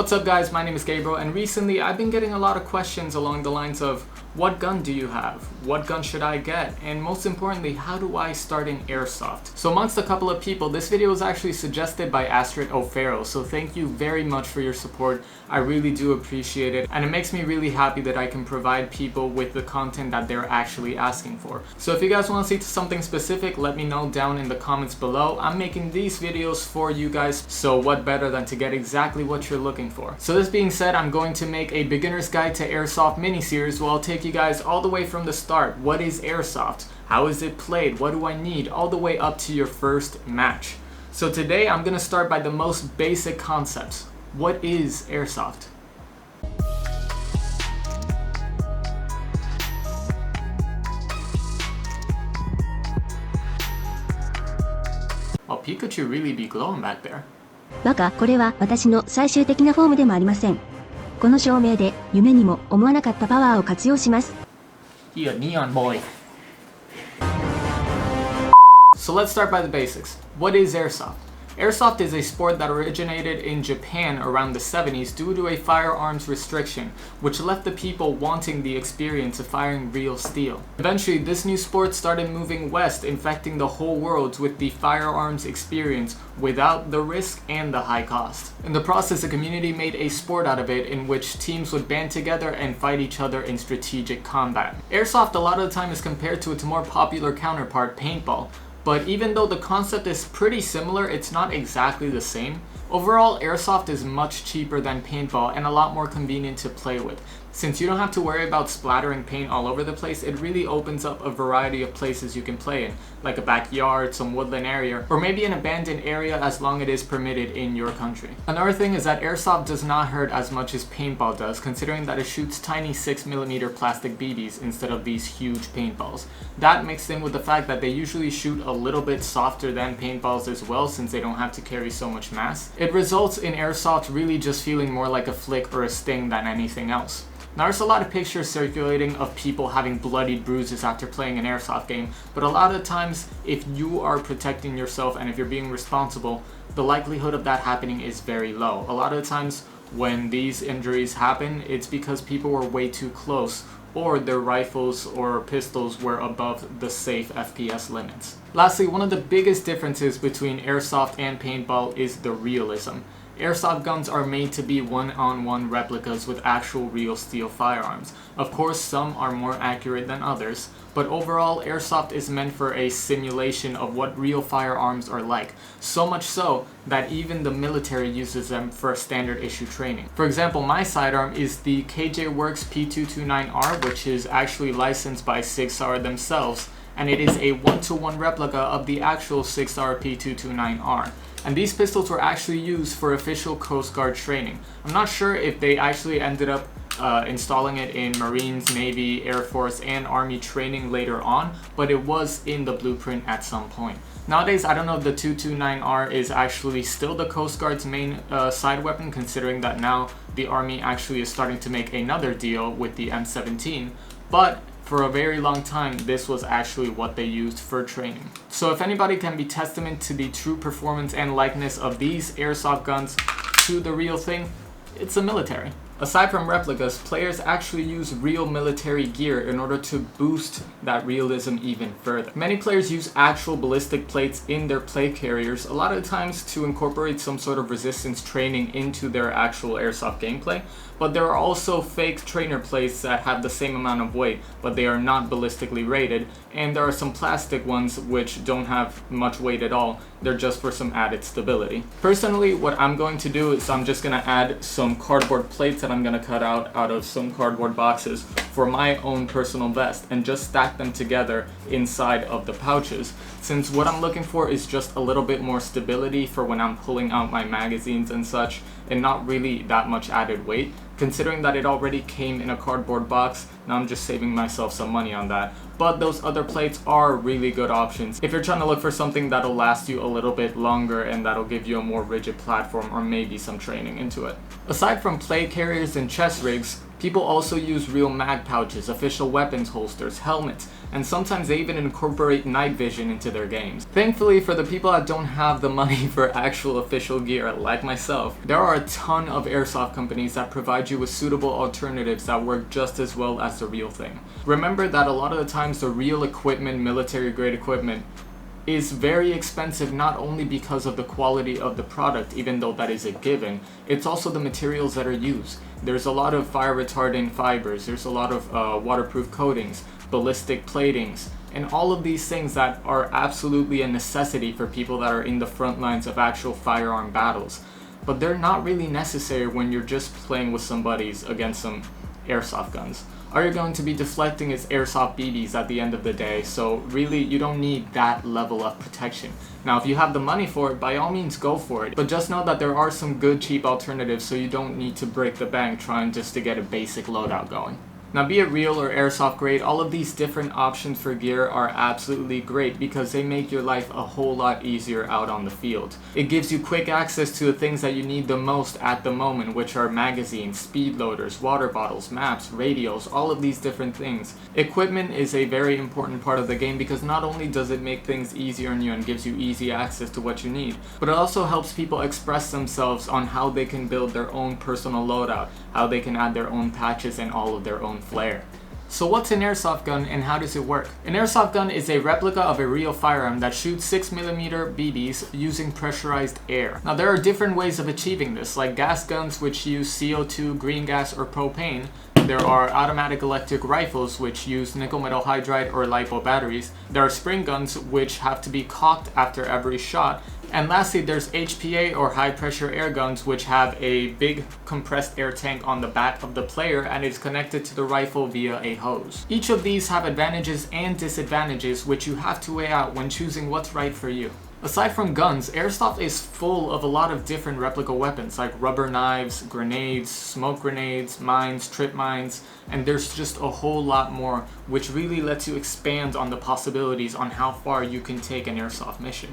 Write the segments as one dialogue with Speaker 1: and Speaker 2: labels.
Speaker 1: What's up guys, my name is Gabriel, and recently I've been getting a lot of questions along the lines of what gun do you have? What gun should I get? And most importantly, how do I start in airsoft? So amongst a couple of people, this video was actually suggested by Astrid O'Farrell, so thank you very much for your support. I really do appreciate it, and it makes me really happy that I can provide people with the content that they're actually asking for. So if you guys want to see something specific, let me know down in the comments below. I'm making these videos for you guys, so what better than to get exactly what you're looking for. So this being said, I'm going to make a beginner's guide to airsoft mini-series where I'll take you guys all the way from the start. What is airsoft? How is it played? What do I need? All the way up to your first match. So today I'm going to start by the most basic concepts. What is airsoft? Oh, Pikachu really be glowing back there.
Speaker 2: バカ、これは私の最終的なフォームでもありません。この証明で夢にも思わなかったパワーを活用します。
Speaker 1: Yeah, neon boy. So let's start by the basics. What is airsoft? Airsoft is a sport that originated in Japan around the 70s due to a firearms restriction, which left the people wanting the experience of firing real steel. Eventually, this new sport started moving west, infecting the whole world with the firearms experience without the risk and the high cost. In the process, the community made a sport out of it in which teams would band together and fight each other in strategic combat. Airsoft a lot of the time is compared to its more popular counterpart, paintball. But even though the concept is pretty similar, it's not exactly the same. Overall, airsoft is much cheaper than paintball and a lot more convenient to play with. Since you don't have to worry about splattering paint all over the place, it really opens up a variety of places you can play in, like a backyard, some woodland area, or maybe an abandoned area as long as it is permitted in your country. Another thing is that airsoft does not hurt as much as paintball does, considering that it shoots tiny 6mm plastic BBs instead of these huge paintballs. That mixed in with the fact that they usually shoot a little bit softer than paintballs as well, since they don't have to carry so much mass. It results in airsoft really just feeling more like a flick or a sting than anything else. Now there's a lot of pictures circulating of people having bloodied bruises after playing an airsoft game, but a lot of times if you are protecting yourself and if you're being responsible, the likelihood of that happening is very low. A lot of the times when these injuries happen, it's because people were way too close or their rifles or pistols were above the safe FPS limits. Lastly, one of the biggest differences between airsoft and paintball is the realism. Airsoft guns are made to be one-on-one replicas with actual real steel firearms. Of course, some are more accurate than others, but overall, airsoft is meant for a simulation of what real firearms are like. So much so that even the military uses them for standard issue training. For example, my sidearm is the KJ Works P229R, which is actually licensed by SIG-SAR themselves, and it is a one-to-one replica of the actual SIG-SAR P229R. And these pistols were actually used for official Coast Guard training. I'm not sure if they actually ended up installing it in Marines, Navy, Air Force, and Army training later on, but it was in the blueprint at some point. Nowadays, I don't know if the 229R is actually still the Coast Guard's main side weapon, considering that now the Army actually is starting to make another deal with the M17, but for a very long time, this was actually what they used for training. So if anybody can be testament to the true performance and likeness of these airsoft guns to the real thing, it's the military. Aside from replicas, players actually use real military gear in order to boost that realism even further. Many players use actual ballistic plates in their plate carriers, a lot of times to incorporate some sort of resistance training into their actual airsoft gameplay, but there are also fake trainer plates that have the same amount of weight, but they are not ballistically rated, and there are some plastic ones which don't have much weight at all. They're just for some added stability. Personally, what I'm going to do is I'm just going to add some cardboard plates that I'm going to cut out of some cardboard boxes for my own personal vest and just stack them together inside of the pouches, since what I'm looking for is just a little bit more stability for when I'm pulling out my magazines and such, and not really that much added weight. Considering that it already came in a cardboard box, now I'm just saving myself some money on that. But those other plates are really good options if you're trying to look for something that'll last you a little bit longer and that'll give you a more rigid platform or maybe some training into it. Aside from plate carriers and chest rigs, People also use real mag pouches, official weapons holsters, helmets, and sometimes they even incorporate night vision into their games. Thankfully, for the people that don't have the money for actual official gear, like myself, there are a ton of airsoft companies that provide you with suitable alternatives that work just as well as the real thing. Remember that a lot of the times the real equipment, military grade equipment, is very expensive not only because of the quality of the product, even though that is a given, it's also the materials that are used. There's a lot of fire retardant fibers, there's a lot of waterproof coatings, ballistic platings, and all of these things that are absolutely a necessity for people that are in the front lines of actual firearm battles. But they're not really necessary when you're just playing with some buddies against some airsoft guns. All you're going to be deflecting is airsoft BBs at the end of the day, so really you don't need that level of protection. Now if you have the money for it, by all means go for it, but just know that there are some good cheap alternatives so you don't need to break the bank trying just to get a basic loadout going. Now be it real or airsoft grade, all of these different options for gear are absolutely great because they make your life a whole lot easier out on the field. It gives you quick access to the things that you need the most at the moment, which are magazines, speed loaders, water bottles, maps, radios, all of these different things. Equipment is a very important part of the game because not only does it make things easier on you and gives you easy access to what you need, but it also helps people express themselves on how they can build their own personal loadout, how they can add their own patches and all of their own flair. So what's an airsoft gun and how does it work? An airsoft gun is a replica of a real firearm that shoots 6mm BBs using pressurized air. Now there are different ways of achieving this, like gas guns which use CO2, green gas, or propane. There are automatic electric rifles which use nickel metal hydride or LiPo batteries. There are spring guns which have to be cocked after every shot. And lastly, there's HPA or high pressure air guns which have a big compressed air tank on the back of the player and is connected to the rifle via a hose. Each of these have advantages and disadvantages which you have to weigh out when choosing what's right for you. Aside from guns, airsoft is full of a lot of different replica weapons like rubber knives, grenades, smoke grenades, mines, trip mines, and there's just a whole lot more which really lets you expand on the possibilities on how far you can take an airsoft mission.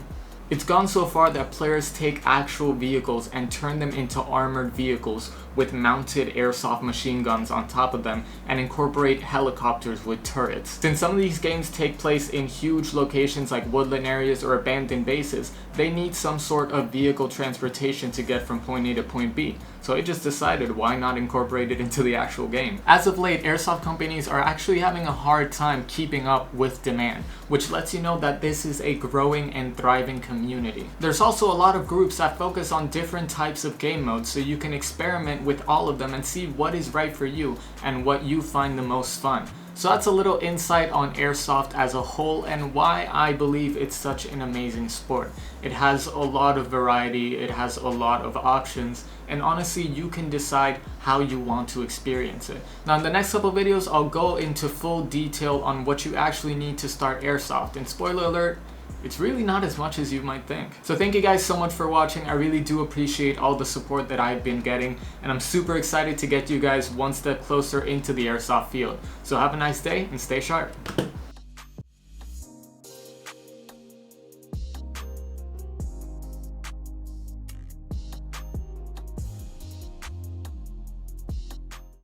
Speaker 1: It's gone so far that players take actual vehicles and turn them into armored vehicles with mounted airsoft machine guns on top of them and incorporate helicopters with turrets. Since some of these games take place in huge locations like woodland areas or abandoned bases, they need some sort of vehicle transportation to get from point A to point B. So I just decided why not incorporate it into the actual game. As of late, airsoft companies are actually having a hard time keeping up with demand, which lets you know that this is a growing and thriving community. There's also a lot of groups that focus on different types of game modes so you can experiment with all of them and see what is right for you and what you find the most fun. So that's a little insight on airsoft as a whole and why I believe it's such an amazing sport. It has a lot of variety, it has a lot of options, and honestly you can decide how you want to experience it. Now in the next couple videos I'll go into full detail on what you actually need to start airsoft, and spoiler alert, it's really not as much as you might think. So thank you guys so much for watching. I really do appreciate all the support that I've been getting, and I'm super excited to get you guys one step closer into the airsoft field. So have a nice day and stay sharp.